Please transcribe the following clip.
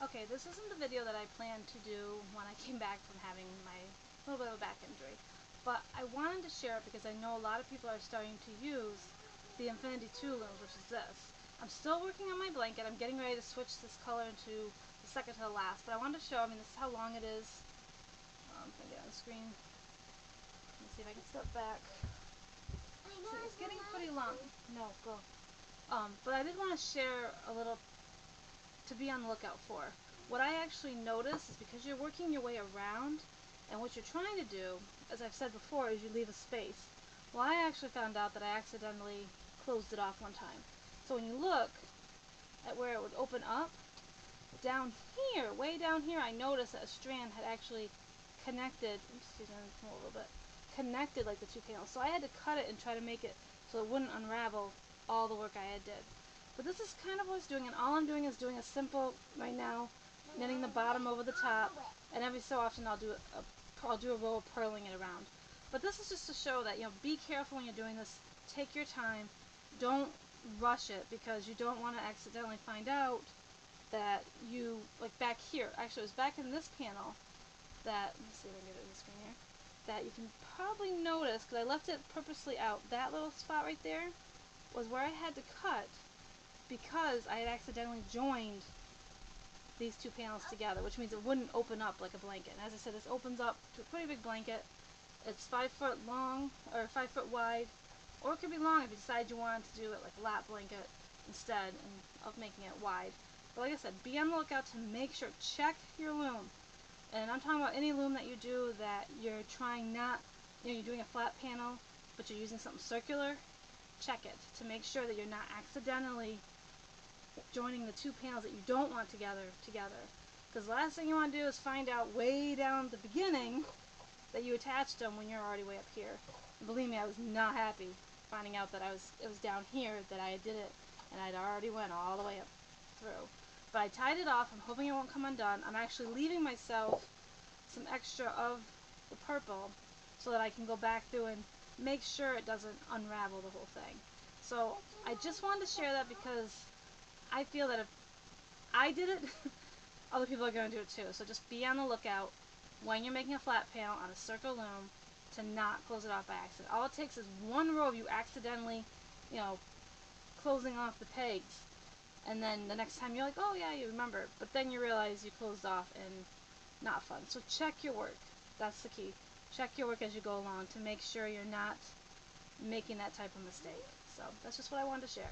Okay, this isn't the video that I planned to do when I came back from having my little bit of a back injury, but I wanted to share it because I know a lot of people are starting to use the Infinity 2 looms, which is this. I'm still working on my blanket. I'm getting ready to switch this color into the second to the last, but I wanted to show, this is how long it is. I'm going to get on the screen. Let me see if I can step back. See, it's getting pretty long. No, go. But I did want to share a little to be on the lookout for. What I actually noticed is because you're working your way around, and what you're trying to do, as I've said before, is you leave a space. Well, I actually found out that I accidentally closed it off one time. So when you look at where it would open up, down here, way down here, I noticed that a strand had actually connected, excuse me, come a little bit, connected like the two panels. So I had to cut it and try to make it so it wouldn't unravel all the work I had did. But this is kind of what I was doing, and all I'm doing is doing a simple, right now, knitting the bottom over the top, and every so often I'll do a row of purling it around. But this is just to show that, be careful when you're doing this. Take your time. Don't rush it, because you don't want to accidentally find out that you, like back here, actually it was back in this panel that, let me see if I can get it in the screen here, that you can probably notice, because I left it purposely out, that little spot right there was where I had to cut because I had accidentally joined these two panels together, which means it wouldn't open up like a blanket. And as I said, this opens up to a pretty big blanket. It's 5 foot long, or 5 foot wide, or it could be long if you decide you wanted to do it like a lap blanket instead of making it wide. But like I said, be on the lookout to make sure, check your loom. And I'm talking about any loom that you do that you're trying not, you're doing a flat panel, but you're using something circular. Check it to make sure that you're not accidentally joining the two panels that you don't want together. Because the last thing you want to do is find out way down at the beginning that you attached them when you're already way up here. And believe me, I was not happy finding out that it was down here that I did it, and I'd already went all the way up through. But I tied it off. I'm hoping it won't come undone. I'm actually leaving myself some extra of the purple so that I can go back through and make sure it doesn't unravel the whole thing. So I just wanted to share that because I feel that if I did it, other people are going to do it too. So just be on the lookout when you're making a flat panel on a circle loom to not close it off by accident. All it takes is one row of you accidentally, closing off the pegs. And then the next time you're like, oh yeah, you remember. But then you realize you closed off, and not fun. So check your work. That's the key. Check your work as you go along to make sure you're not making that type of mistake. So that's just what I wanted to share.